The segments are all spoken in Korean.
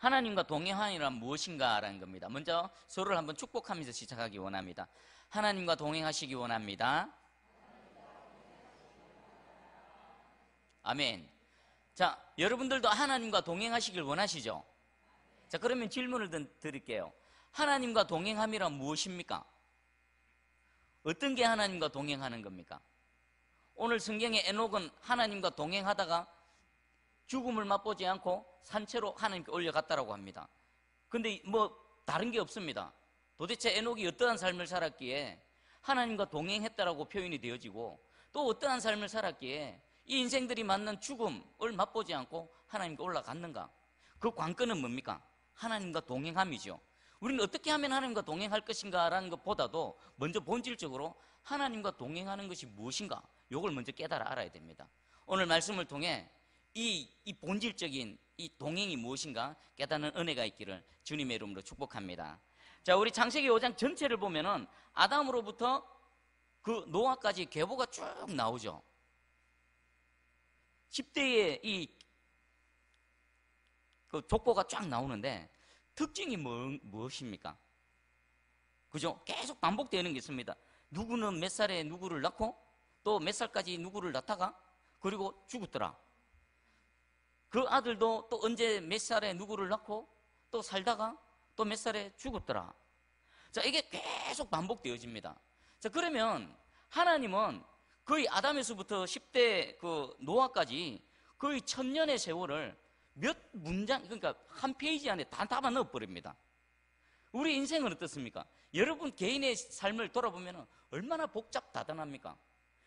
하나님과 동행하니란 무엇인가라는 겁니다. 먼저 서로를 한번 축복하면서 시작하기 원합니다. 하나님과 동행하시기 원합니다. 아멘. 자, 여러분들도 하나님과 동행하시길 원하시죠? 자, 그러면 질문을 드릴게요. 하나님과 동행함이란 무엇입니까? 어떤 게 하나님과 동행하는 겁니까? 오늘 성경의 에녹은 하나님과 동행하다가 죽음을 맛보지 않고 산채로 하나님께 올려갔다라고 합니다. 근데 뭐 다른 게 없습니다. 도대체 에녹이 어떠한 삶을 살았기에 하나님과 동행했다라고 표현이 되어지고, 또 어떠한 삶을 살았기에 이 인생들이 맞는 죽음을 맛보지 않고 하나님께 올라갔는가? 그 관건은 뭡니까? 하나님과 동행함이죠. 우리는 어떻게 하면 하나님과 동행할 것인가 라는 것보다도 먼저 본질적으로 하나님과 동행하는 것이 무엇인가, 이걸 먼저 깨달아 알아야 됩니다. 오늘 말씀을 통해 이 본질적인 이 동행이 무엇인가 깨닫는 은혜가 있기를 주님의 이름으로 축복합니다. 자, 우리 창세기 5장 전체를 보면은 아담으로부터 그 노아까지 계보가 쭉 나오죠. 10대의 그 족보가 쫙 나오는데 특징이 무엇입니까? 그죠? 계속 반복되는 게 있습니다. 누구는 몇 살에 누구를 낳고 또 몇 살까지 누구를 낳다가 그리고 죽었더라. 그 아들도 또 언제 몇 살에 누구를 낳고 또 살다가 또 몇 살에 죽었더라. 자, 이게 계속 반복되어집니다. 자, 그러면 하나님은 거의 아담에서부터 10대 그 노아까지 거의 1000년의 세월을 몇 문장, 그러니까 한 페이지 안에 다 담아 넣어버립니다. 우리 인생은 어떻습니까? 여러분 개인의 삶을 돌아보면 얼마나 복잡다단합니까?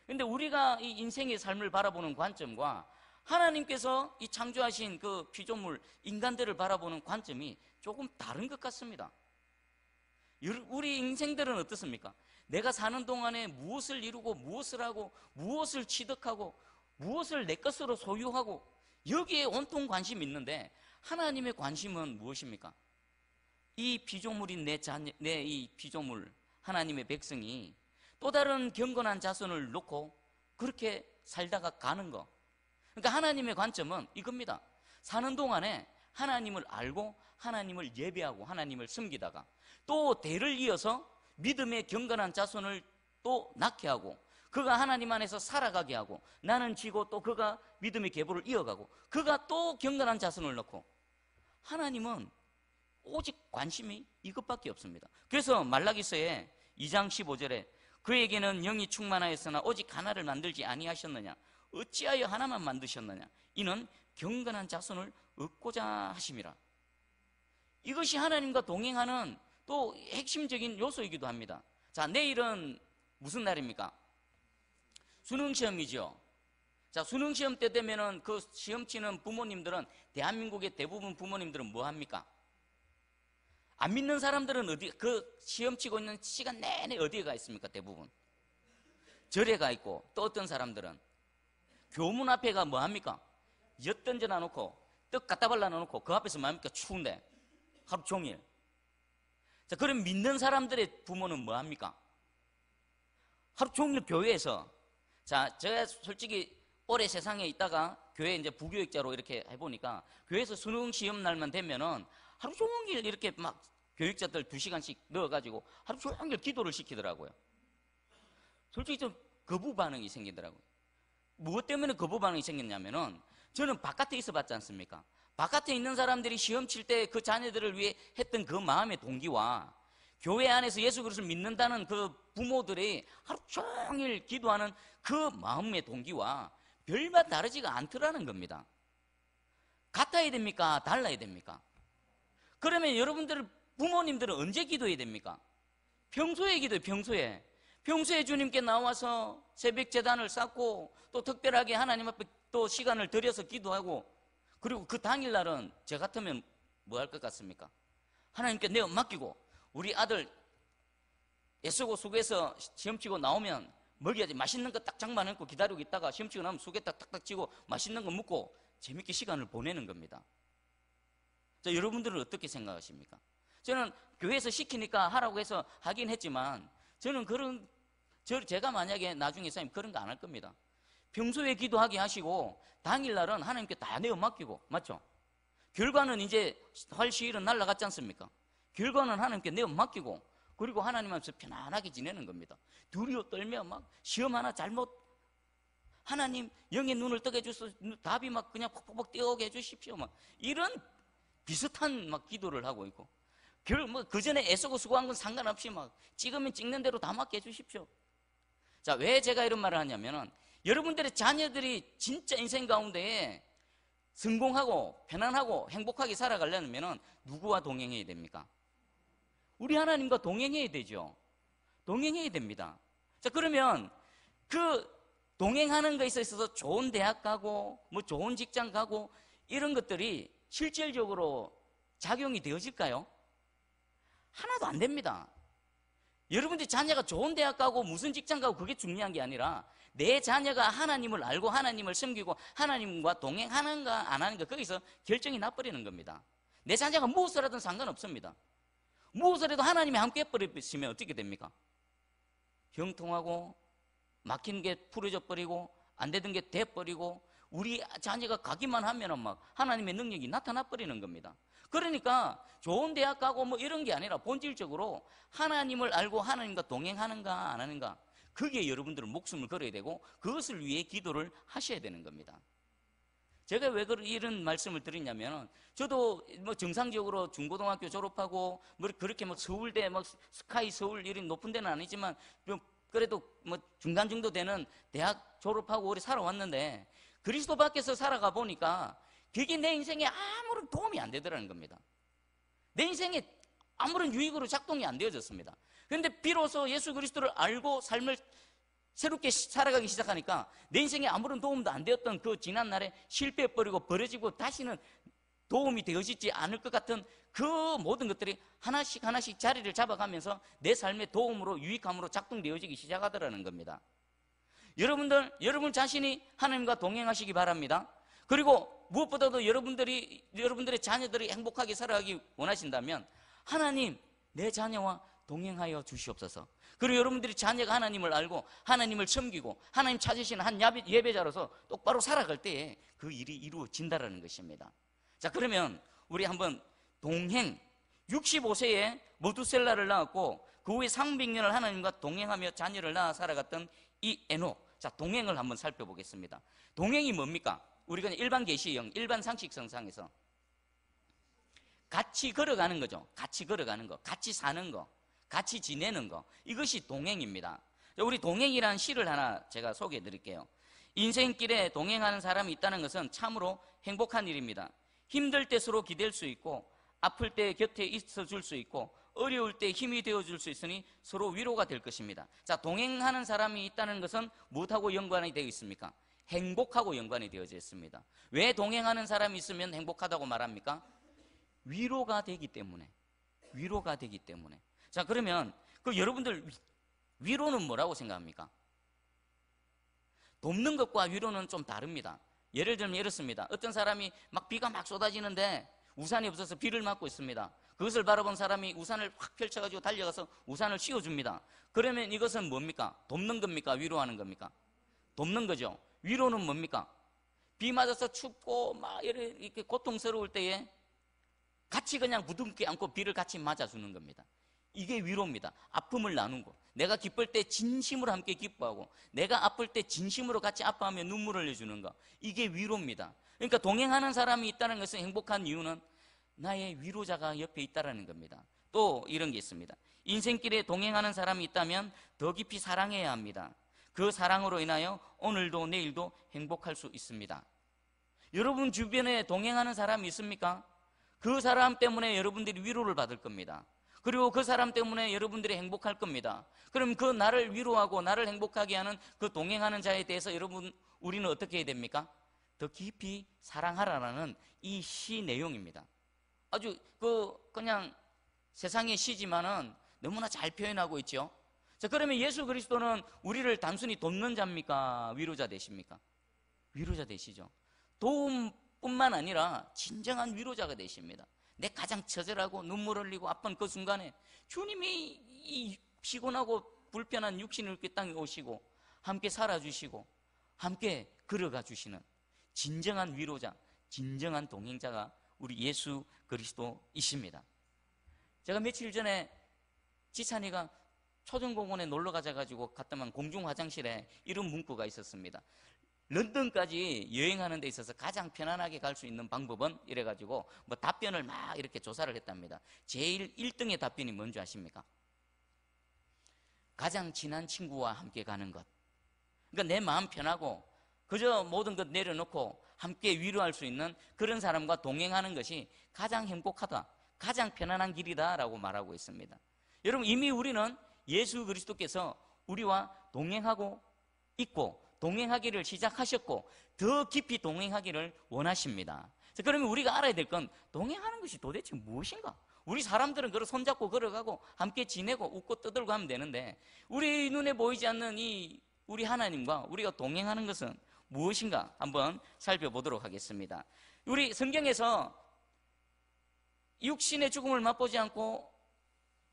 근데 우리가 이 인생의 삶을 바라보는 관점과 하나님께서 이 창조하신 그 피조물, 인간들을 바라보는 관점이 조금 다른 것 같습니다. 우리 인생들은 어떻습니까? 내가 사는 동안에 무엇을 이루고 무엇을 하고 무엇을 취득하고 무엇을 내 것으로 소유하고 여기에 온통 관심이 있는데, 하나님의 관심은 무엇입니까? 이 피조물인 내 이 피조물, 하나님의 백성이 또 다른 경건한 자손을 놓고 그렇게 살다가 가는 거. 그러니까 하나님의 관점은 이겁니다. 사는 동안에 하나님을 알고 하나님을 예배하고 하나님을 섬기다가 또 대를 이어서 믿음의 경건한 자손을 또 낳게 하고 그가 하나님 안에서 살아가게 하고 나는 지고 또 그가 믿음의 계보를 이어가고 그가 또 경건한 자손을 낳고, 하나님은 오직 관심이 이것밖에 없습니다. 그래서 말라기서에 2장 15절에 그에게는 영이 충만하였으나 오직 하나를 만들지 아니하셨느냐, 어찌하여 하나만 만드셨느냐, 이는 경건한 자손을 얻고자 하심이라. 이것이 하나님과 동행하는 또 핵심적인 요소이기도 합니다. 자, 내일은 무슨 날입니까? 수능시험이죠. 자, 수능시험 때 되면은 그 시험 치는 부모님들은, 대한민국의 대부분 부모님들은 뭐 합니까? 안 믿는 사람들은 그 시험 치고 있는 시간 내내 어디에 가 있습니까? 대부분 절에 가 있고, 또 어떤 사람들은 교문 앞에 가 뭐 합니까? 엿 던져 놔놓고 떡 갖다 발라 놔놓고 그 앞에서 뭐 합니까? 추운데 하루 종일. 자, 그럼 믿는 사람들의 부모는 뭐 합니까? 하루 종일 교회에서. 자, 제가 솔직히 오래 세상에 있다가 교회 이제 부교육자로 이렇게 해보니까 교회에서 수능 시험 날만 되면은 하루 종일 이렇게 막 교육자들 2시간씩 넣어가지고 하루 종일 기도를 시키더라고요. 솔직히 좀 거부 반응이 생기더라고요. 무엇 때문에 거부 반응이 생겼냐면은, 저는 바깥에 있어 봤지 않습니까? 바깥에 있는 사람들이 시험 칠 때 그 자녀들을 위해 했던 그 마음의 동기와 교회 안에서 예수 그리스도를 믿는다는 그 부모들이 하루 종일 기도하는 그 마음의 동기와 별반 다르지가 않더라는 겁니다. 같아야 됩니까? 달라야 됩니까? 그러면 여러분들 부모님들은 언제 기도해야 됩니까? 평소에 기도해요. 평소에 주님께 나와서 새벽 제단을 쌓고 또 특별하게 하나님 앞에 또 시간을 들여서 기도하고, 그리고 그 당일날은 저 같으면 뭐 할 것 같습니까? 하나님께 내어 맡기고 우리 아들 애쓰고 수고해서 시험 치고 나오면 먹여야지, 맛있는 거 딱 장만해놓고 기다리고 있다가 시험 치고 나면 수개 탁탁 치고 맛있는 거 먹고 재밌게 시간을 보내는 겁니다. 자, 여러분들은 어떻게 생각하십니까? 저는 교회에서 시키니까 하라고 해서 하긴 했지만, 저는 제가 만약에 나중에 사님 그런 거 안 할 겁니다. 평소에 기도하게 하시고 당일날은 하나님께 다 내어 맡기고, 맞죠? 결과는 이제 할 시일은 날아갔지 않습니까? 결과는 하나님께 내어 맡기고, 그리고 하나님 앞에서 편안하게 지내는 겁니다. 두려워 떨며 막 시험 하나 잘못, 하나님 영의 눈을 뜨게 해주소, 답이 막 그냥 퍽퍽퍽 뛰어오게 해주십시오, 막 이런 비슷한 막 기도를 하고 있고, 그 전에 애쓰고 수고한 건 상관없이 막 찍으면 찍는 대로 다 맡겨 주십시오. 자, 왜 제가 이런 말을 하냐면은, 여러분들의 자녀들이 진짜 인생 가운데에 성공하고 편안하고 행복하게 살아가려면 누구와 동행해야 됩니까? 우리 하나님과 동행해야 되죠. 동행해야 됩니다. 자, 그러면 그 동행하는 것에 있어서 좋은 대학 가고 뭐 좋은 직장 가고 이런 것들이 실질적으로 작용이 되어질까요? 하나도 안 됩니다. 여러분들이 자녀가 좋은 대학 가고 무슨 직장 가고 그게 중요한 게 아니라, 내 자녀가 하나님을 알고 하나님을 섬기고 하나님과 동행하는가 안 하는가, 거기서 결정이 나버리는 겁니다. 내 자녀가 무엇을 하든 상관없습니다. 무엇을 해도 하나님이 함께 해버리시면 어떻게 됩니까? 형통하고 막힌 게 풀어져 버리고 안 되던 게 돼버리고, 우리 자녀가 가기만 하면 막 하나님의 능력이 나타나 버리는 겁니다. 그러니까 좋은 대학 가고 뭐 이런 게 아니라 본질적으로 하나님을 알고 하나님과 동행하는가 안 하는가, 거기에 여러분들은 목숨을 걸어야 되고 그것을 위해 기도를 하셔야 되는 겁니다. 제가 왜 이런 말씀을 드리냐면, 저도 뭐 정상적으로 중고등학교 졸업하고 뭐 그렇게 뭐 서울대 뭐 스카이 서울 이런 높은 데는 아니지만 그래도 뭐 중간 정도 되는 대학 졸업하고 오래 살아왔는데, 그리스도 밖에서 살아가 보니까 그게 내 인생에 아무런 도움이 안 되더라는 겁니다. 내 인생에 아무런 유익으로 작동이 안 되어졌습니다. 그런데 비로소 예수 그리스도를 알고 삶을 새롭게 살아가기 시작하니까 내 인생에 아무런 도움도 안 되었던 그 지난 날에 실패해버리고 버려지고 다시는 도움이 되어지지 않을 것 같은 그 모든 것들이 하나씩 하나씩 자리를 잡아가면서 내 삶의 도움으로, 유익함으로 작동되어지기 시작하더라는 겁니다. 여러분 자신이 하나님과 동행하시기 바랍니다. 그리고 무엇보다도 여러분들의 자녀들이 행복하게 살아가기 원하신다면, 하나님, 내 자녀와 동행하여 주시옵소서. 그리고 여러분들이 자녀가 하나님을 알고 하나님을 섬기고 하나님 찾으시는 한 예배자로서 똑바로 살아갈 때에 그 일이 이루어진다는 것입니다. 자, 그러면 우리 한번 동행, 65세에 모두셀라를 낳았고 그 후에 300년을 하나님과 동행하며 자녀를 낳아 살아갔던 이 에녹. 자, 동행을 한번 살펴보겠습니다. 동행이 뭡니까? 우리가 일반 계시형, 일반 상식선상에서 같이 걸어가는 거죠. 같이 걸어가는 거, 같이 사는 거, 같이 지내는 거, 이것이 동행입니다. 우리 동행이라는 시를 하나 제가 소개해 드릴게요. 인생길에 동행하는 사람이 있다는 것은 참으로 행복한 일입니다. 힘들 때 서로 기댈 수 있고, 아플 때 곁에 있어 줄 수 있고, 어려울 때 힘이 되어 줄 수 있으니 서로 위로가 될 것입니다. 자, 동행하는 사람이 있다는 것은 무엇하고 연관이 되어 있습니까? 행복하고 연관이 되어져 있습니다. 왜 동행하는 사람이 있으면 행복하다고 말합니까? 위로가 되기 때문에. 위로가 되기 때문에. 자, 그러면 그 여러분들 위로는 뭐라고 생각합니까? 돕는 것과 위로는 좀 다릅니다. 예를 들면 이렇습니다. 어떤 사람이 비가 막 쏟아지는데 우산이 없어서 비를 맞고 있습니다. 그것을 바라본 사람이 우산을 확 펼쳐가지고 달려가서 우산을 씌워줍니다. 그러면 이것은 뭡니까? 돕는 겁니까? 위로하는 겁니까? 돕는 거죠. 위로는 뭡니까? 비 맞아서 춥고 막 이렇게 고통스러울 때에 같이 그냥 부둥켜 안고 비를 같이 맞아주는 겁니다. 이게 위로입니다. 아픔을 나누고, 내가 기쁠 때 진심으로 함께 기뻐하고, 내가 아플 때 진심으로 같이 아파하며 눈물을 흘려주는 거, 이게 위로입니다. 그러니까 동행하는 사람이 있다는 것은, 행복한 이유는 나의 위로자가 옆에 있다는 겁니다. 또 이런 게 있습니다. 인생길에 동행하는 사람이 있다면 더 깊이 사랑해야 합니다. 그 사랑으로 인하여 오늘도 내일도 행복할 수 있습니다. 여러분 주변에 동행하는 사람이 있습니까? 그 사람 때문에 여러분들이 위로를 받을 겁니다. 그리고 그 사람 때문에 여러분들이 행복할 겁니다. 그럼 그 나를 위로하고 나를 행복하게 하는 그 동행하는 자에 대해서 우리는 어떻게 해야 됩니까? 더 깊이 사랑하라는 이 시 내용입니다. 아주 그냥 세상의 시지만은 너무나 잘 표현하고 있죠. 자, 그러면 예수 그리스도는 우리를 단순히 돕는 자입니까? 위로자 되십니까? 위로자 되시죠. 도움뿐만 아니라 진정한 위로자가 되십니다. 내 가장 처절하고 눈물 흘리고 아픈 그 순간에 주님이 이 피곤하고 불편한 육신을 그 땅에 오시고 함께 살아주시고 함께 걸어가 주시는 진정한 위로자, 진정한 동행자가 우리 예수 그리스도이십니다. 제가 며칠 전에 지찬이가 초전공원에 놀러 가자가지고 갔더만 공중 화장실에 이런 문구가 있었습니다. 런던까지 여행하는 데 있어서 가장 편안하게 갈 수 있는 방법은 이래가지고 뭐 답변을 막 이렇게 조사를 했답니다. 제일 1등의 답변이 뭔지 아십니까? 가장 친한 친구와 함께 가는 것. 그러니까 내 마음 편하고 그저 모든 것 내려놓고 함께 위로할 수 있는 그런 사람과 동행하는 것이 가장 행복하다, 가장 편안한 길이다라고 말하고 있습니다. 여러분, 이미 우리는 예수 그리스도께서 우리와 동행하고 있고 동행하기를 시작하셨고 더 깊이 동행하기를 원하십니다. 그러면 우리가 알아야 될 건 동행하는 것이 도대체 무엇인가? 우리 사람들은 그걸 손잡고 걸어가고 함께 지내고 웃고 떠들고 하면 되는데 우리 눈에 보이지 않는 이 우리 하나님과 우리가 동행하는 것은 무엇인가 한번 살펴보도록 하겠습니다. 우리 성경에서 육신의 죽음을 맛보지 않고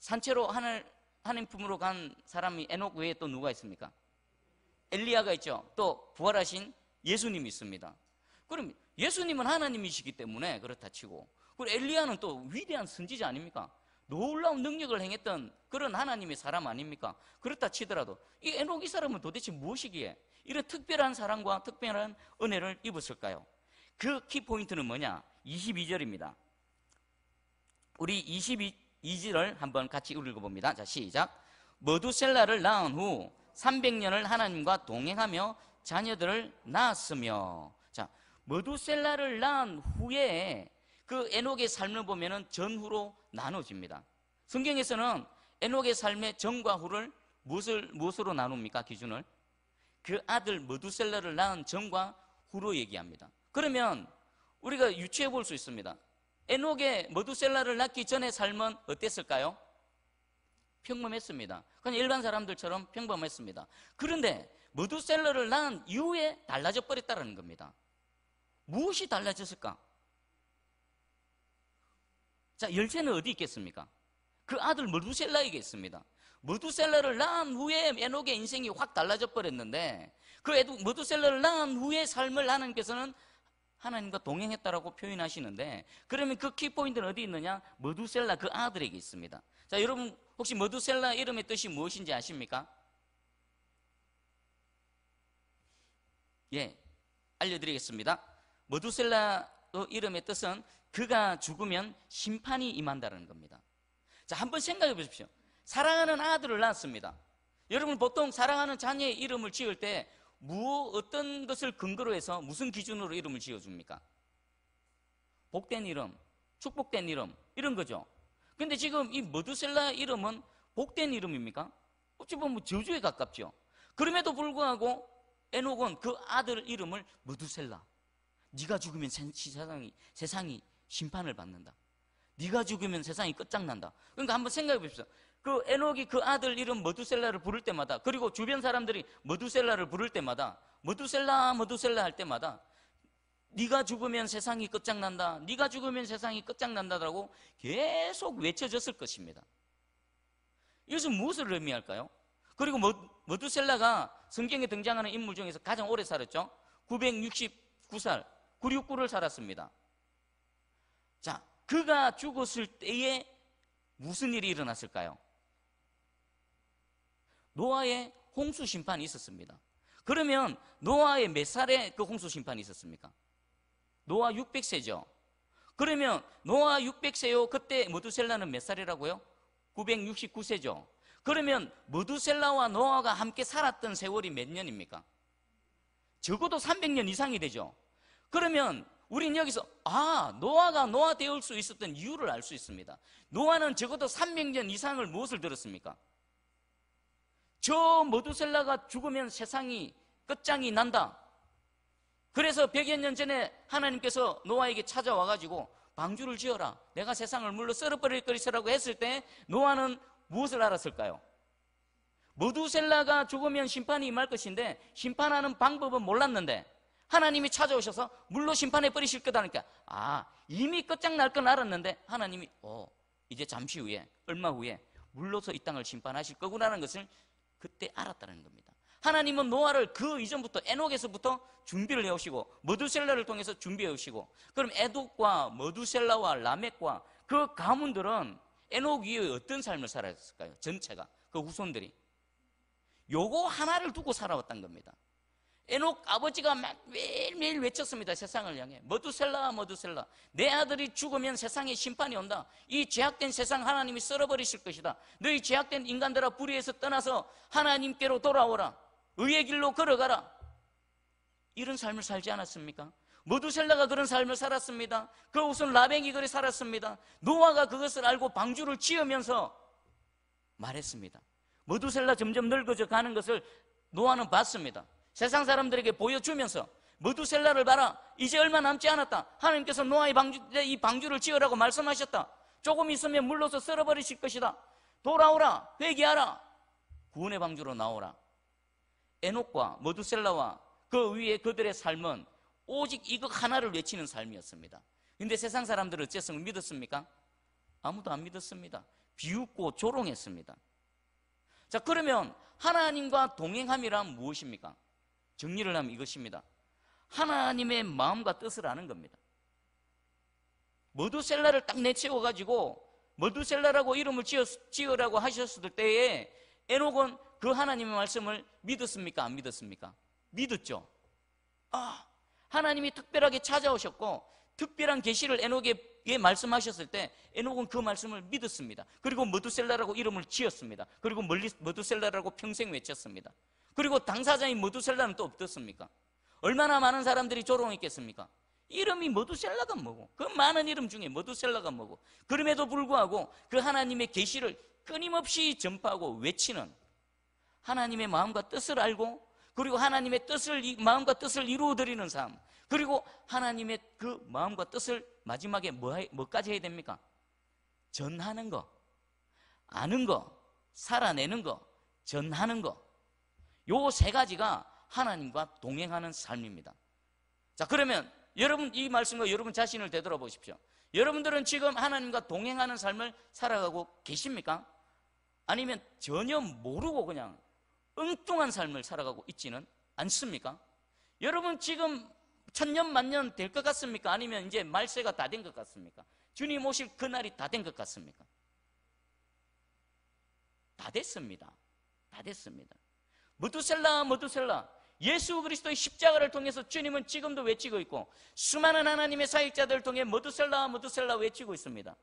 산채로 하나님 품으로 간 사람이 에녹 외에 또 누가 있습니까? 엘리야가 있죠. 또 부활하신 예수님이 있습니다. 그럼 예수님은 하나님이시기 때문에 그렇다 치고, 그리고 엘리야는 또 위대한 선지자 아닙니까? 놀라운 능력을 행했던 그런 하나님의 사람 아닙니까? 그렇다 치더라도 이 에녹 이 사람은 도대체 무엇이기에 이런 특별한 사랑과 특별한 은혜를 입었을까요? 그 키포인트는 뭐냐? 22절입니다. 우리 22절을 한번 같이 읽어봅니다. 자, 시작. 머두셀라를 낳은 후 300년을 하나님과 동행하며 자녀들을 낳았으며. 자, 머두셀라를 낳은 후에 그 에녹의 삶을 보면은 전후로 나눠집니다. 성경에서는 에녹의 삶의 전과 후를 무엇으로 나눕니까? 기준을 그 아들 머두셀라를 낳은 전과 후로 얘기합니다. 그러면 우리가 유추해 볼 수 있습니다. 에녹의 머두셀라를 낳기 전의 삶은 어땠을까요? 평범했습니다. 그냥 일반 사람들처럼 평범했습니다. 그런데 머두셀라를 낳은 이후에 달라져 버렸다는 겁니다. 무엇이 달라졌을까? 자, 열쇠는 어디 있겠습니까? 그 아들 머두셀라에게 있습니다. 머두셀라를 낳은 후에 에녹의 인생이 확 달라져 버렸는데 그 머두셀라를 낳은 후의 삶을 하나님께서는 하나님과 동행했다라고 표현하시는데, 그러면 그 키포인트는 어디 있느냐? 머두셀라 그 아들에게 있습니다. 자, 여러분 혹시 머두셀라 이름의 뜻이 무엇인지 아십니까? 예, 알려드리겠습니다. 머두셀라 이름의 뜻은 그가 죽으면 심판이 임한다는 겁니다. 자, 한번 생각해 보십시오. 사랑하는 아들을 낳았습니다. 여러분 보통 사랑하는 자녀의 이름을 지을 때 어떤 것을 근거로 해서 무슨 기준으로 이름을 지어줍니까? 복된 이름, 축복된 이름 이런 거죠. 근데 지금 이 머두셀라 이름은 복된 이름입니까? 어찌 보면 저주에 가깝죠. 그럼에도 불구하고 에녹은 그 아들 이름을 머두셀라, 네가 죽으면 세상이 심판을 받는다, 네가 죽으면 세상이 끝장난다. 그러니까 한번 생각해 보십시오. 그 에녹이 그 아들 이름 머두셀라를 부를 때마다, 그리고 주변 사람들이 머두셀라를 부를 때마다 머두셀라 머두셀라 할 때마다 네가 죽으면 세상이 끝장난다, 네가 죽으면 세상이 끝장난다라고 계속 외쳐졌을 것입니다. 이것은 무엇을 의미할까요? 그리고 머두셀라가 성경에 등장하는 인물 중에서 가장 오래 살았죠. 969살 969를 살았습니다. 자, 그가 죽었을 때에 무슨 일이 일어났을까요? 노아의 홍수 심판이 있었습니다. 그러면 노아의 몇 살에 그 홍수 심판이 있었습니까? 노아 600세죠. 그러면 노아 600세요. 그때 머두셀라는 몇 살이라고요? 969세죠. 그러면 머두셀라와 노아가 함께 살았던 세월이 몇 년입니까? 적어도 300년 이상이 되죠. 그러면 우리는 여기서 노아가 노아 되올 수 있었던 이유를 알 수 있습니다. 노아는 적어도 300년 이상을 무엇을 들었습니까? 저 머두셀라가 죽으면 세상이 끝장이 난다. 그래서 100여 년 전에 하나님께서 노아에게 찾아와가지고 방주를 지어라, 내가 세상을 물로 썰어버릴 것이라고 했을 때 노아는 무엇을 알았을까요? 머두셀라가 죽으면 심판이 임할 것인데 심판하는 방법은 몰랐는데 하나님이 찾아오셔서 물로 심판해 버리실 거다니까 이미 끝장날 건 알았는데 하나님이 이제 잠시 후에 얼마 후에 물로서 이 땅을 심판하실 거구나라는 것을 그때 알았다는 겁니다. 하나님은 노아를 그 이전부터 에녹에서부터 준비를 해오시고 머두셀라를 통해서 준비해 오시고, 그럼 에녹과 머두셀라와 라멕과 그 가문들은 에녹 위에 어떤 삶을 살았을까요? 전체가, 그 후손들이 요거 하나를 두고 살아왔단 겁니다. 에녹 아버지가 막 매일매일 외쳤습니다. 세상을 향해 머두셀라 머두셀라, 내 아들이 죽으면 세상에 심판이 온다. 이 죄악된 세상 하나님이 썰어버리실 것이다. 너희 죄악된 인간들아, 불의에서 떠나서 하나님께로 돌아오라. 의의 길로 걸어가라. 이런 삶을 살지 않았습니까? 머두셀라가 그런 삶을 살았습니다. 그 후손 라멕이 그리 살았습니다. 노아가 그것을 알고 방주를 지으면서 말했습니다. 머두셀라 점점 늙어져 가는 것을 노아는 봤습니다. 세상 사람들에게 보여주면서 머두셀라를 봐라, 이제 얼마 남지 않았다. 하나님께서 노아의 이 방주를 지으라고 말씀하셨다. 조금 있으면 물로서 썰어버리실 것이다. 돌아오라, 회개하라, 구원의 방주로 나오라. 에녹과 머두셀라와 그 위에 그들의 삶은 오직 이것 하나를 외치는 삶이었습니다. 그런데 세상 사람들은 어째서 믿었습니까? 아무도 안 믿었습니다. 비웃고 조롱했습니다. 자, 그러면 하나님과 동행함이란 무엇입니까? 정리를 하면 이것입니다. 하나님의 마음과 뜻을 아는 겁니다. 머두셀라를 딱 내치워가지고 머두셀라라고 이름을 지으라고 하셨을 때에 에녹은 그 하나님의 말씀을 믿었습니까? 안 믿었습니까? 믿었죠. 하나님이 특별하게 찾아오셨고 특별한 계시를 에녹에게 말씀하셨을 때 에녹은 그 말씀을 믿었습니다. 그리고 머두셀라라고 이름을 지었습니다. 그리고 머두셀라라고 평생 외쳤습니다. 그리고 당사자인 머두셀라는 또 어떻습니까? 얼마나 많은 사람들이 조롱했겠습니까? 이름이 머두셀라가 뭐고, 그 많은 이름 중에 머두셀라가 뭐고, 그럼에도 불구하고 그 하나님의 계시를 끊임없이 전파하고 외치는, 하나님의 마음과 뜻을 알고 그리고 하나님의 마음과 뜻을 이루어드리는 삶, 그리고 하나님의 그 마음과 뜻을 마지막에 뭐까지 해야 됩니까? 전하는 거, 아는 거, 살아내는 거, 전하는 거, 요 세 가지가 하나님과 동행하는 삶입니다. 자, 그러면 여러분 이 말씀과 여러분 자신을 되돌아보십시오. 여러분들은 지금 하나님과 동행하는 삶을 살아가고 계십니까? 아니면 전혀 모르고 그냥 엉뚱한 삶을 살아가고 있지는 않습니까? 여러분 지금 천년 만년 될 것 같습니까? 아니면 이제 말세가 다 된 것 같습니까? 주님 오실 그날이 다 된 것 같습니까? 다 됐습니다. 다 됐습니다. 머두셀라, 예수 그리스도의 십자가를 통해서 주님은 지금도 외치고 있고 수많은 하나님의 사역자들을 통해 머두셀라 외치고 있습니다.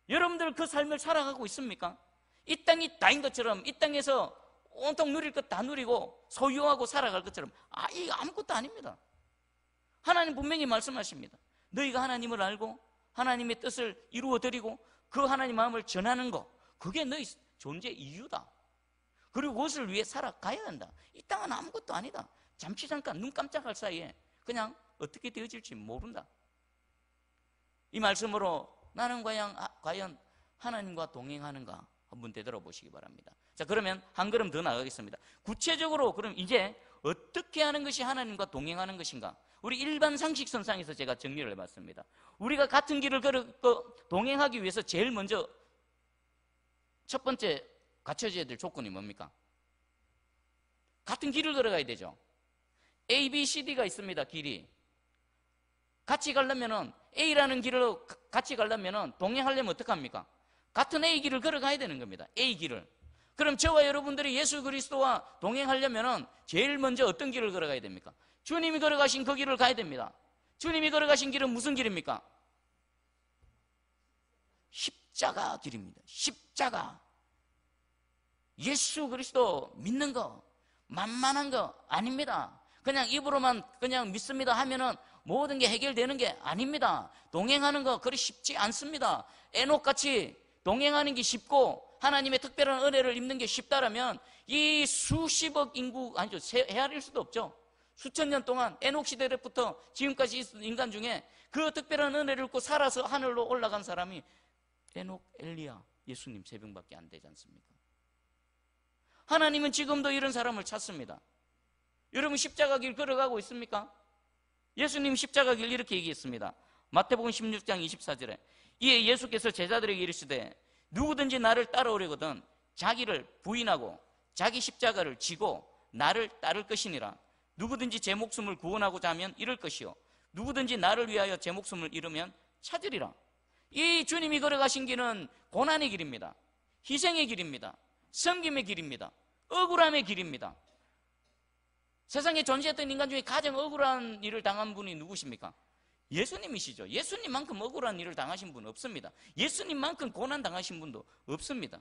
여러분들 그 삶을 살아가고 있습니까? 이 땅이 다인 것처럼, 이 땅에서 온통 누릴 것 다 누리고 소유하고 살아갈 것처럼, 이거 아무것도 아닙니다. 하나님 분명히 말씀하십니다. 너희가 하나님을 알고 하나님의 뜻을 이루어드리고 그 하나님 마음을 전하는 거, 그게 너희 존재 이유다. 그리고 그것을 위해 살아가야 한다. 이 땅은 아무것도 아니다. 잠시 잠깐 눈 깜짝할 사이에 그냥 어떻게 되어질지 모른다. 이 말씀으로 나는 과연 하나님과 동행하는가 한번 되돌아보시기 바랍니다. 자, 그러면 한 걸음 더 나가겠습니다. 구체적으로 그럼 이제 어떻게 하는 것이 하나님과 동행하는 것인가? 우리 일반 상식선상에서 제가 정리를 해봤습니다. 우리가 같은 길을 동행하기 위해서 제일 먼저 첫 번째 갖춰져야 될 조건이 뭡니까? 같은 길을 걸어가야 되죠. A, B, C, D가 있습니다. 길이 같이 가려면은, A라는 길로 같이 가려면은 동행하려면 어떡합니까? 같은 A 길을 걸어가야 되는 겁니다. A 길을. 그럼 저와 여러분들이 예수 그리스도와 동행하려면은 제일 먼저 어떤 길을 걸어가야 됩니까? 주님이 걸어가신 그 길을 가야 됩니다. 주님이 걸어가신 길은 무슨 길입니까? 십자가 길입니다. 십자가. 예수 그리스도 믿는 거 만만한 거 아닙니다. 그냥 입으로만 그냥 믿습니다 하면은 모든 게 해결되는 게 아닙니다. 동행하는 거 그리 쉽지 않습니다. 에녹같이 동행하는 게 쉽고 하나님의 특별한 은혜를 입는 게 쉽다라면 이 수십억 인구, 아니죠, 헤아릴 수도 없죠. 수천 년 동안 에녹 시대부터 지금까지 있었던 인간 중에 그 특별한 은혜를 입고 살아서 하늘로 올라간 사람이 에녹, 엘리야, 예수님 세 명밖에 안 되지 않습니까? 하나님은 지금도 이런 사람을 찾습니다. 여러분 십자가 길 걸어가고 있습니까? 예수님 십자가 길 이렇게 얘기했습니다. 마태복음 16장 24절에 이에 예수께서 제자들에게 이르시되 누구든지 나를 따라오려거든 자기를 부인하고 자기 십자가를 지고 나를 따를 것이니라. 누구든지 제 목숨을 구원하고자 하면 잃을 것이요 누구든지 나를 위하여 제 목숨을 잃으면 찾으리라. 이 주님이 걸어가신 길은 고난의 길입니다. 희생의 길입니다. 섬김의 길입니다. 억울함의 길입니다. 세상에 존재했던 인간 중에 가장 억울한 일을 당한 분이 누구십니까? 예수님이시죠. 예수님만큼 억울한 일을 당하신 분은 없습니다. 예수님만큼 고난 당하신 분도 없습니다.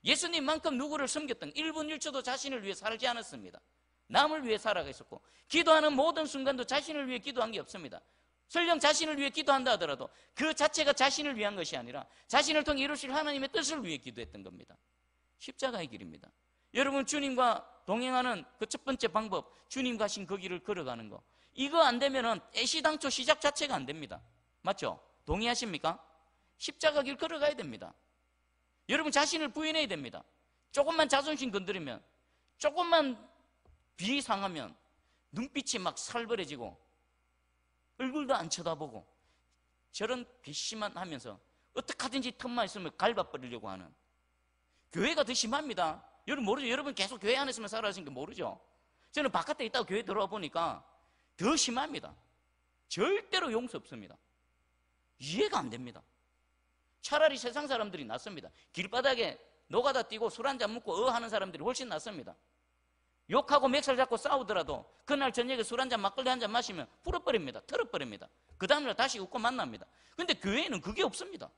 예수님만큼 누구를 섬겼던 1분 1초도 자신을 위해 살지 않았습니다. 남을 위해 살아가셨고, 기도하는 모든 순간도 자신을 위해 기도한 게 없습니다. 설령 자신을 위해 기도한다 하더라도 그 자체가 자신을 위한 것이 아니라 자신을 통해 이루실 하나님의 뜻을 위해 기도했던 겁니다. 십자가의 길입니다. 여러분, 주님과 동행하는 그 첫 번째 방법, 주님 가신 그 길을 걸어가는 거, 이거 안 되면은 애시당초 시작 자체가 안 됩니다. 맞죠? 동의하십니까? 십자가 길 걸어가야 됩니다. 여러분, 자신을 부인해야 됩니다. 조금만 자존심 건드리면, 조금만 비상하면 눈빛이 막 살벌해지고 얼굴도 안 쳐다보고 저런 괘씸만 하면서 어떻게 하든지 틈만 있으면 갈바버리려고 하는, 교회가 더 심합니다. 여러분 모르죠? 여러분 계속 교회 안에서만 살아가시니까 모르죠? 저는 바깥에 있다가 교회 들어와 보니까 더 심합니다. 절대로 용서 없습니다. 이해가 안 됩니다. 차라리 세상 사람들이 낫습니다. 길바닥에 노가다 뛰고 술 한잔 먹고 하는 사람들이 훨씬 낫습니다. 욕하고 맥살 잡고 싸우더라도 그날 저녁에 술 한잔 막걸리 한잔 마시면 풀어버립니다. 털어버립니다. 그 다음날 다시 웃고 만납니다. 근데 교회에는 그게 없습니다.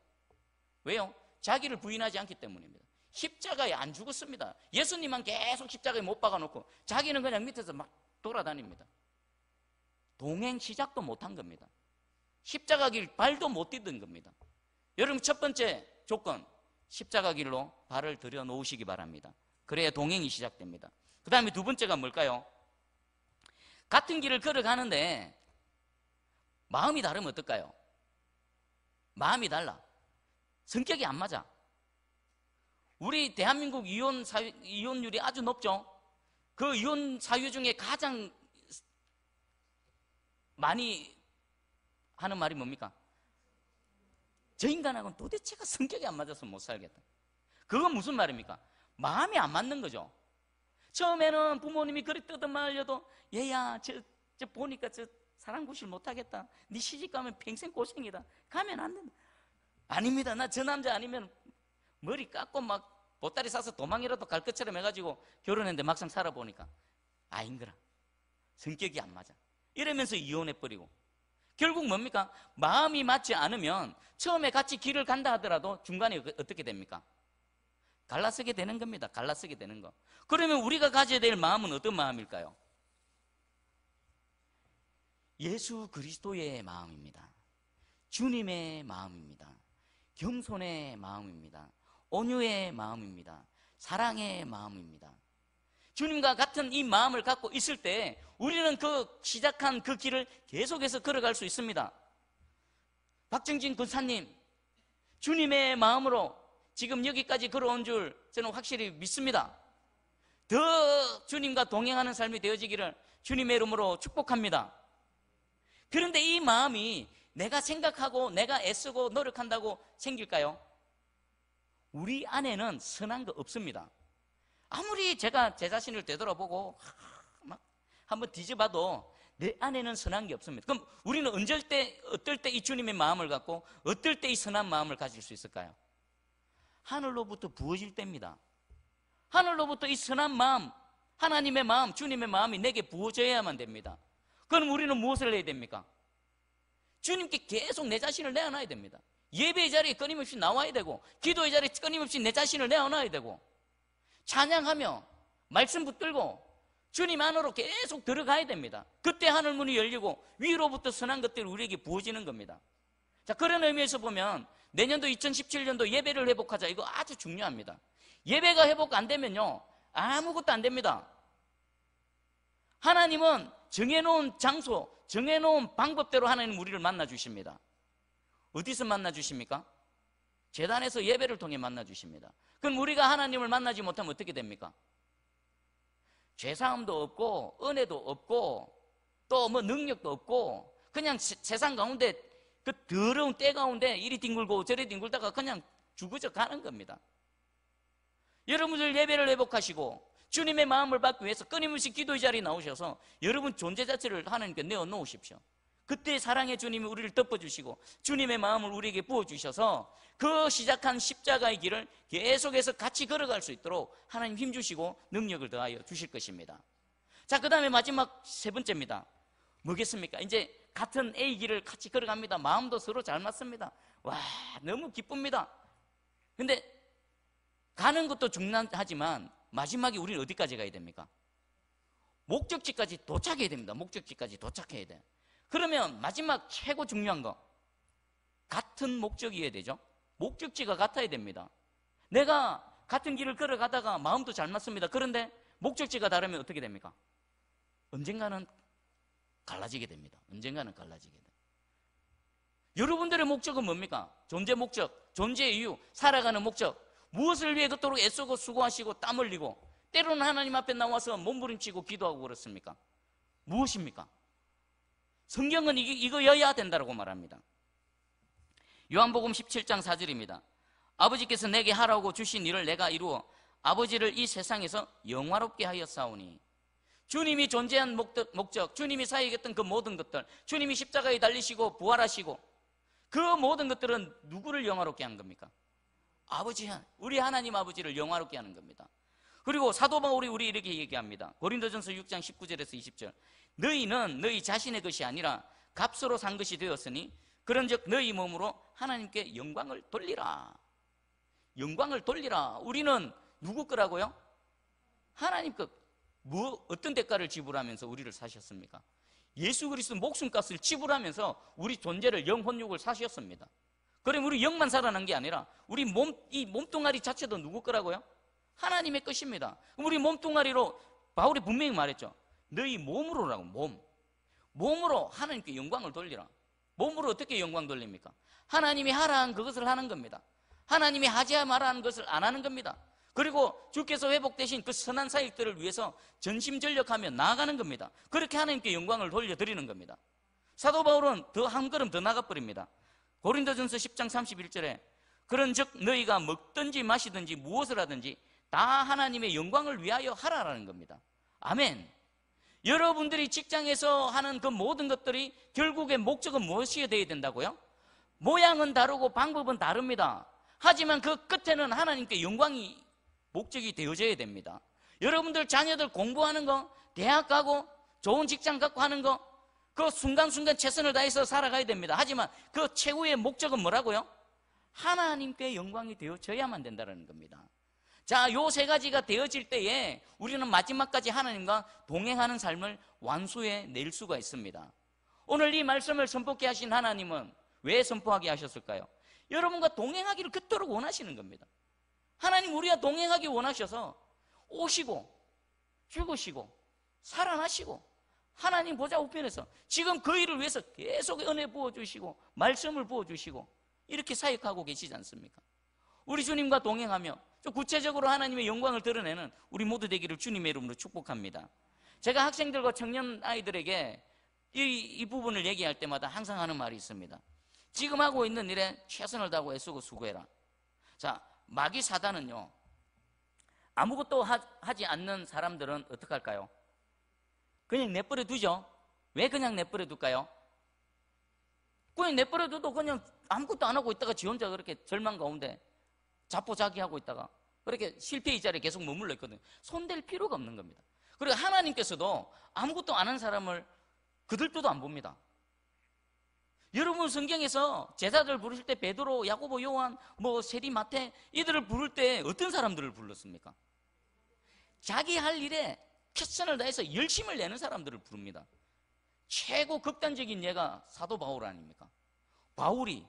왜요? 자기를 부인하지 않기 때문입니다. 십자가에 안 죽었습니다. 예수님만 계속 십자가에 못 박아놓고 자기는 그냥 밑에서 막 돌아다닙니다. 동행 시작도 못한 겁니다. 십자가 길 발도 못 디딘 겁니다. 여러분, 첫 번째 조건, 십자가 길로 발을 들여 놓으시기 바랍니다. 그래야 동행이 시작됩니다. 그 다음에 두 번째가 뭘까요? 같은 길을 걸어가는데 마음이 다르면 어떨까요? 마음이 달라. 성격이 안 맞아. 우리 대한민국 이혼율이 아주 높죠? 그 이혼 사유 중에 가장 많이 하는 말이 뭡니까? 저 인간하고는 도대체가 성격이 안 맞아서 못 살겠다. 그건 무슨 말입니까? 마음이 안 맞는 거죠. 처음에는 부모님이 그리 뜯어 말려도 얘야 저 보니까 저 사랑 구실 못하겠다. 네 시집 가면 평생 고생이다. 가면 안 된다. 아닙니다. 나 저 남자 아니면 머리 깎고 막 보따리 싸서 도망이라도 갈 것처럼 해가지고 결혼했는데 막상 살아보니까 아닌거라. 성격이 안 맞아. 이러면서 이혼해버리고, 결국 뭡니까? 마음이 맞지 않으면 처음에 같이 길을 간다 하더라도 중간에 어떻게 됩니까? 갈라서게 되는 겁니다. 갈라서게 되는 거. 그러면 우리가 가져야 될 마음은 어떤 마음일까요? 예수 그리스도의 마음입니다. 주님의 마음입니다. 겸손의 마음입니다. 온유의 마음입니다. 사랑의 마음입니다. 주님과 같은 이 마음을 갖고 있을 때 우리는 그 시작한 그 길을 계속해서 걸어갈 수 있습니다. 박정진 권사님, 주님의 마음으로 지금 여기까지 걸어온 줄 저는 확실히 믿습니다. 더 주님과 동행하는 삶이 되어지기를 주님의 이름으로 축복합니다. 그런데 이 마음이 내가 생각하고 내가 애쓰고 노력한다고 생길까요? 우리 안에는 선한 거 없습니다. 아무리 제가 제 자신을 되돌아보고 막 한번 뒤져봐도 내 안에는 선한 게 없습니다. 그럼 우리는 어떨 때 이 주님의 마음을 갖고 어떨 때 이 선한 마음을 가질 수 있을까요? 하늘로부터 부어질 때입니다. 하늘로부터 이 선한 마음, 하나님의 마음, 주님의 마음이 내게 부어져야만 됩니다. 그럼 우리는 무엇을 해야 됩니까? 주님께 계속 내 자신을 내어놔야 됩니다. 예배의 자리에 끊임없이 나와야 되고, 기도의 자리에 끊임없이 내 자신을 내어놔야 되고, 찬양하며 말씀 붙들고 주님 안으로 계속 들어가야 됩니다. 그때 하늘 문이 열리고 위로부터 선한 것들이 우리에게 부어지는 겁니다. 자, 그런 의미에서 보면 내년도 2017년도 예배를 회복하자, 이거 아주 중요합니다. 예배가 회복 안 되면요 아무것도 안 됩니다. 하나님은 정해놓은 장소, 정해놓은 방법대로 하나님 우리를 만나 주십니다. 어디서 만나 주십니까? 제단에서 예배를 통해 만나 주십니다. 그럼 우리가 하나님을 만나지 못하면 어떻게 됩니까? 죄사함도 없고 은혜도 없고 또 뭐 능력도 없고 그냥 세상 가운데 그 더러운 때 가운데 이리 뒹굴고 저리 뒹굴다가 그냥 죽어져 가는 겁니다. 여러분들 예배를 회복하시고 주님의 마음을 받기 위해서 끊임없이 기도의 자리에 나오셔서 여러분 존재 자체를 하나님께 내어놓으십시오. 그때 사랑의 주님이 우리를 덮어주시고 주님의 마음을 우리에게 부어주셔서 그 시작한 십자가의 길을 계속해서 같이 걸어갈 수 있도록 하나님 힘주시고 능력을 더하여 주실 것입니다. 자, 그 다음에 마지막 세 번째입니다. 뭐겠습니까? 이제 같은 A 길을 같이 걸어갑니다. 마음도 서로 잘 맞습니다. 와, 너무 기쁩니다. 근데 가는 것도 중요하지만 마지막에 우리는 어디까지 가야 됩니까? 목적지까지 도착해야 됩니다. 목적지까지 도착해야 돼. 그러면 마지막 최고 중요한 거, 같은 목적이어야 되죠. 목적지가 같아야 됩니다. 내가 같은 길을 걸어가다가 마음도 잘 맞습니다. 그런데 목적지가 다르면 어떻게 됩니까? 언젠가는 갈라지게 됩니다. 언젠가는 갈라지게 됩니다. 여러분들의 목적은 뭡니까? 존재 목적, 존재의 이유, 살아가는 목적, 무엇을 위해 그토록 애쓰고 수고하시고 땀 흘리고 때로는 하나님 앞에 나와서 몸부림치고 기도하고 그렇습니까? 무엇입니까? 성경은 이거여야 된다고 말합니다. 요한복음 17장 4절입니다. 아버지께서 내게 하라고 주신 일을 내가 이루어 아버지를 이 세상에서 영화롭게 하였사오니. 주님이 존재한 목적, 주님이 사역했던 그 모든 것들, 주님이 십자가에 달리시고 부활하시고 그 모든 것들은 누구를 영화롭게 하는 겁니까? 아버지, 우리 하나님 아버지를 영화롭게 하는 겁니다. 그리고 사도 바울이 우리 이렇게 얘기합니다. 고린도전서 6장 19절에서 20절. 너희는 너희 자신의 것이 아니라 값으로 산 것이 되었으니 그런즉 너희 몸으로 하나님께 영광을 돌리라. 영광을 돌리라. 우리는 누구 거라고요? 하나님 것. 어떤 대가를 지불하면서 우리를 사셨습니까? 예수 그리스도 목숨값을 지불하면서 우리 존재를 영혼육을 사셨습니다. 그럼 우리 영만 살아난 게 아니라 우리 이 몸뚱아리 자체도 누구 거라고요? 하나님의 것입니다. 우리 몸뚱아리로 바울이 분명히 말했죠. 너희 몸으로라고. 몸으로 하나님께 영광을 돌리라. 몸으로 어떻게 영광 돌립니까? 하나님이 하라 한 그것을 하는 겁니다. 하나님이 하지 말아 하는 것을 안 하는 겁니다. 그리고 주께서 회복되신 그 선한 사역들을 위해서 전심전력하며 나아가는 겁니다. 그렇게 하나님께 영광을 돌려드리는 겁니다. 사도 바울은 더 한 걸음 더 나가버립니다. 고린도전서 10장 31절에 그런즉 너희가 먹든지 마시든지 무엇을 하든지 다 하나님의 영광을 위하여 하라라는 겁니다. 아멘. 여러분들이 직장에서 하는 그 모든 것들이 결국의 목적은 무엇이어야 되어야 된다고요? 모양은 다르고 방법은 다릅니다. 하지만 그 끝에는 하나님께 영광이 목적이 되어져야 됩니다. 여러분들 자녀들 공부하는 거, 대학 가고 좋은 직장 갖고 하는 거, 그 순간순간 최선을 다해서 살아가야 됩니다. 하지만 그 최후의 목적은 뭐라고요? 하나님께 영광이 되어져야만 된다는 겁니다. 자, 요 세 가지가 되어질 때에 우리는 마지막까지 하나님과 동행하는 삶을 완수해 낼 수가 있습니다. 오늘 이 말씀을 선포케 하신 하나님은 왜 선포하게 하셨을까요? 여러분과 동행하기를 그토록 원하시는 겁니다. 하나님 우리와 동행하기 원하셔서 오시고 죽으시고 살아나시고 하나님 보좌 우편에서 지금 그 일을 위해서 계속 은혜 부어주시고 말씀을 부어주시고 이렇게 사역하고 계시지 않습니까? 우리 주님과 동행하며 좀 구체적으로 하나님의 영광을 드러내는 우리 모두 되기를 주님의 이름으로 축복합니다. 제가 학생들과 청년 아이들에게 이 부분을 얘기할 때마다 항상 하는 말이 있습니다. 지금 하고 있는 일에 최선을 다하고 애쓰고 수고해라. 자, 마귀 사단은요, 아무것도 하지 않는 사람들은 어떻게 할까요? 그냥 내버려 두죠. 왜 그냥 내버려 둘까요? 그냥 내버려 둬도 그냥 아무것도 안 하고 있다가 지 혼자 그렇게 절망 가운데 자포자기하고 있다가 그렇게 실패의 자리에 계속 머물러 있거든요. 손댈 필요가 없는 겁니다. 그리고 하나님께서도 아무것도 안 하는 사람을 그들도 안 봅니다. 여러분 성경에서 제자들 부르실 때 베드로, 야고보, 요한, 세리, 마태 이들을 부를 때 어떤 사람들을 불렀습니까? 자기 할 일에 최선을 다해서 열심을 내는 사람들을 부릅니다. 최고 극단적인 예가 사도 바울 아닙니까? 바울이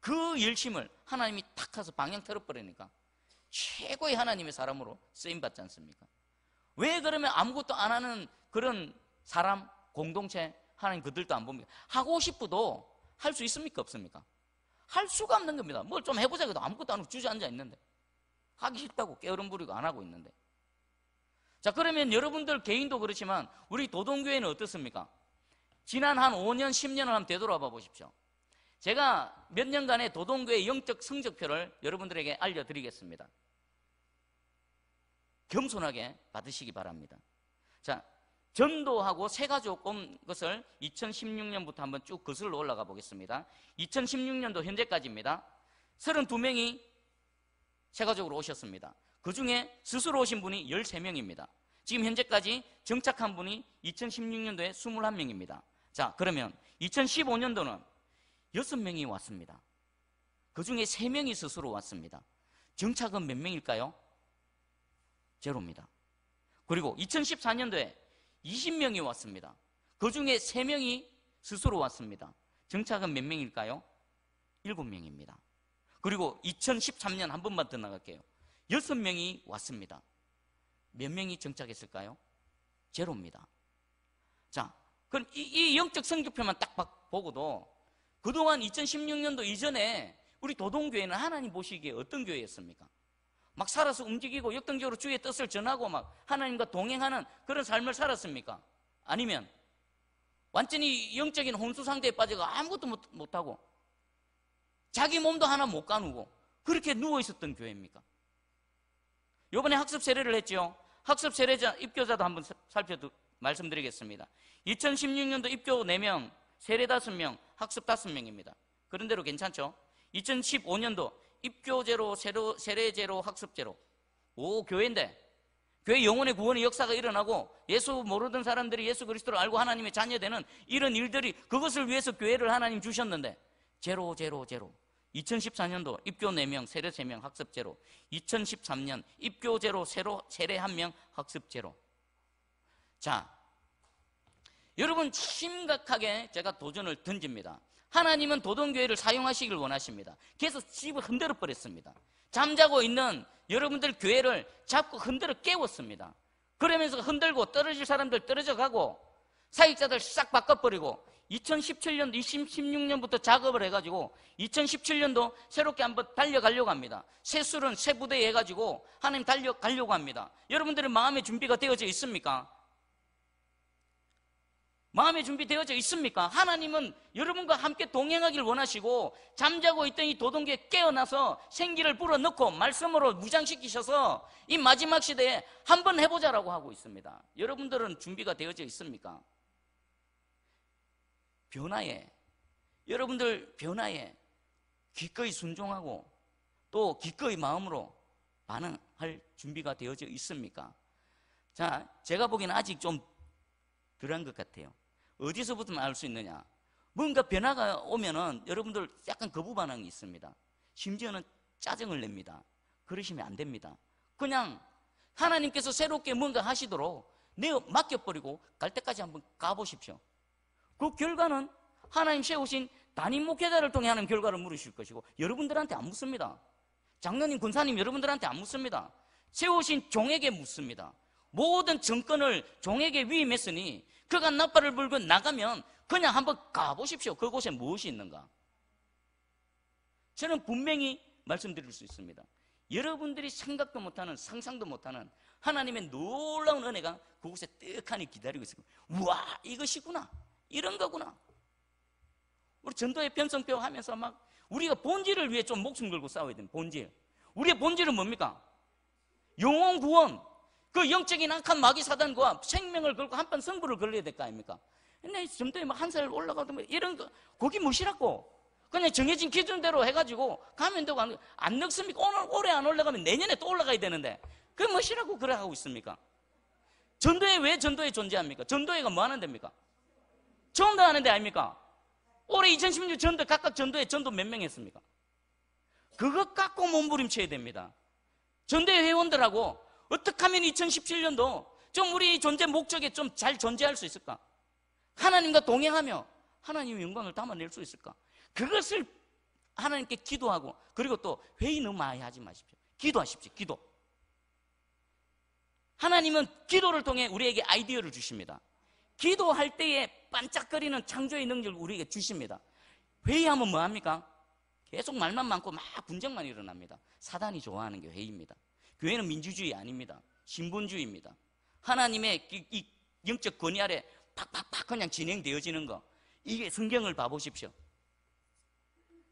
그 열심을 하나님이 탁 해서 방향 틀어버리니까 최고의 하나님의 사람으로 쓰임받지 않습니까? 왜 그러면 아무것도 안 하는 그런 사람, 공동체 하나님 그들도 안 봅니까? 하고 싶어도 할 수 있습니까? 없습니까? 할 수가 없는 겁니다. 뭘 좀 해보자 해도 아무것도 안 하고 주저앉아 있는데 하기 싫다고 게으름 부리고 안 하고 있는데. 자, 그러면 여러분들 개인도 그렇지만 우리 도동교회는 어떻습니까? 지난 한 5년, 10년을 한번 되돌아봐 보십시오. 제가 몇 년간의 도동교회 영적 성적표를 여러분들에게 알려드리겠습니다. 겸손하게 받으시기 바랍니다. 자, 전도하고 세 가지 온 것을 2016년부터 한번 쭉 거슬러 올라가 보겠습니다. 2016년도 현재까지입니다. 32명이 세가족으로 오셨습니다. 그 중에 스스로 오신 분이 13명입니다. 지금 현재까지 정착한 분이 2016년도에 21명입니다. 자, 그러면 2015년도는 6명이 왔습니다. 그 중에 3명이 스스로 왔습니다. 정착은 몇 명일까요? 제로입니다. 그리고 2014년도에 20명이 왔습니다. 그 중에 3명이 스스로 왔습니다. 정착은 몇 명일까요? 7명입니다. 그리고 2013년 한 번만 더 나갈게요. 6명이 왔습니다. 몇 명이 정착했을까요? 제로입니다. 자, 그럼 이 영적 성적표만 딱 보고도 그동안 2016년도 이전에 우리 도동교회는 하나님 보시기에 어떤 교회였습니까? 막 살아서 움직이고 역동적으로 주의 뜻을 전하고 막 하나님과 동행하는 그런 삶을 살았습니까? 아니면 완전히 영적인 혼수 상태에 빠져서 아무것도 못하고 자기 몸도 하나 못 가누고 그렇게 누워있었던 교회입니까? 이번에 학습 세례를 했죠. 학습 세례자, 입교자도 한번 말씀드리겠습니다. 2016년도 입교 4명, 세례 5명, 학습 5명입니다. 그런 대로 괜찮죠? 2015년도 입교제로, 세례제로, 학습제로. 오, 교회인데 교회 영혼의 구원의 역사가 일어나고 예수 모르던 사람들이 예수 그리스도를 알고 하나님의 자녀되는 이런 일들이, 그것을 위해서 교회를 하나님 주셨는데 제로. 2014년도 입교 4명, 세례 3명, 학습 제로. 2013년 입교 제로, 세례 1명, 학습 제로. 자, 여러분 심각하게 제가 도전을 던집니다. 하나님은 도동교회를 사용하시길 원하십니다. 그래서 집을 흔들어 버렸습니다. 잠자고 있는 여러분들 교회를 잡고 흔들어 깨웠습니다. 그러면서 흔들고 떨어질 사람들 떨어져 가고 사역자들 싹 바꿔버리고 2017년도, 2016년부터 작업을 해가지고 2017년도 새롭게 한번 달려가려고 합니다. 새 술은 새 부대에 해가지고 하나님 달려가려고 합니다. 여러분들의 마음의 준비가 되어져 있습니까? 마음의 준비 되어져 있습니까? 하나님은 여러분과 함께 동행하길 원하시고 잠자고 있던 이 도동교에 깨어나서 생기를 불어넣고 말씀으로 무장시키셔서 이 마지막 시대에 한번 해보자라고 하고 있습니다. 여러분들은 준비가 되어져 있습니까? 여러분들 변화에 기꺼이 순종하고 또 기꺼이 마음으로 반응할 준비가 되어져 있습니까? 자, 제가 보기에는 아직 좀 덜한 것 같아요. 어디서부터 알 수 있느냐? 뭔가 변화가 오면은 여러분들 약간 거부 반응이 있습니다. 심지어는 짜증을 냅니다. 그러시면 안 됩니다. 그냥 하나님께서 새롭게 뭔가 하시도록 내어 맡겨버리고 갈 때까지 한번 가보십시오. 그 결과는 하나님 세우신 담임 목회자를 통해 하는 결과를 물으실 것이고 여러분들한테 안 묻습니다. 장로님, 군사님 여러분들한테 안 묻습니다. 세우신 종에게 묻습니다. 모든 정권을 종에게 위임했으니 그가 나팔을 불고 나가면 그냥 한번 가보십시오. 그곳에 무엇이 있는가? 저는 분명히 말씀드릴 수 있습니다. 여러분들이 생각도 못하는, 상상도 못하는 하나님의 놀라운 은혜가 그곳에 떡하니 기다리고 있습니다. 우와, 이것이구나, 이런 거구나. 우리 전도의 편성표 하면서 막 우리가 본질을 위해 좀 목숨 걸고 싸워야 됩니다. 본질. 우리의 본질은 뭡니까? 영혼 구원. 그 영적인 악한 마귀 사단과 생명을 걸고 한판 승부를 걸려야 될 거 아닙니까? 근데 전도에 막 한 살 올라가도 뭐 이런 거, 거기 무시라고. 그냥 정해진 기준대로 해가지고 가면 되고 안 늙습니까? 올해 안 올라가면 내년에 또 올라가야 되는데 그게 무시라고 그래 하고 있습니까? 전도회 왜 전도회 존재합니까? 전도회가 뭐 하는 데입니까? 전도하는 데 아닙니까? 올해 2016 전도 각각 전도회 전도 몇 명 했습니까? 그것 갖고 몸부림쳐야 됩니다. 전도회 회원들하고 어떻게 하면 2017년도 좀 우리 존재 목적에 좀 잘 존재할 수 있을까? 하나님과 동행하며 하나님의 영광을 담아낼 수 있을까? 그것을 하나님께 기도하고, 그리고 또 회의 너무 많이 하지 마십시오. 기도하십시오. 기도. 하나님은 기도를 통해 우리에게 아이디어를 주십니다. 기도할 때에 반짝거리는 창조의 능력을 우리에게 주십니다. 회의하면 뭐합니까? 계속 말만 많고 막 분쟁만 일어납니다. 사단이 좋아하는 게 회의입니다. 교회는 민주주의 아닙니다. 신분주의입니다. 하나님의 이 영적 권위 아래 팍팍팍 그냥 진행되어지는 거, 이게 성경을 봐보십시오.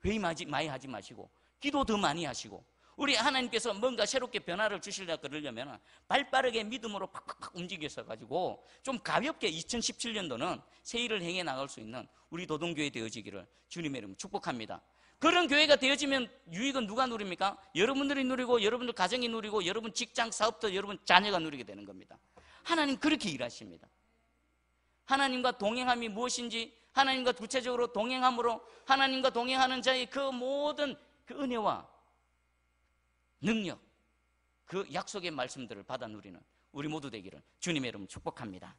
회의 많이 하지 마시고 기도 더 많이 하시고 우리 하나님께서 뭔가 새롭게 변화를 주시려 그러려면 발빠르게 믿음으로 팍팍팍 움직여서 가지고 좀 가볍게 2017년도는 새 일을 행해 나갈 수 있는 우리 도동교회 되어지기를 주님의 이름으로 축복합니다. 그런 교회가 되어지면 유익은 누가 누립니까? 여러분들이 누리고, 여러분들 가정이 누리고, 여러분 직장 사업도 여러분 자녀가 누리게 되는 겁니다. 하나님 그렇게 일하십니다. 하나님과 동행함이 무엇인지, 하나님과 구체적으로 동행함으로 하나님과 동행하는 자의 그 모든 그 은혜와 능력, 그 약속의 말씀들을 받아 누리는 우리 모두 되기를 주님의 이름으로 축복합니다.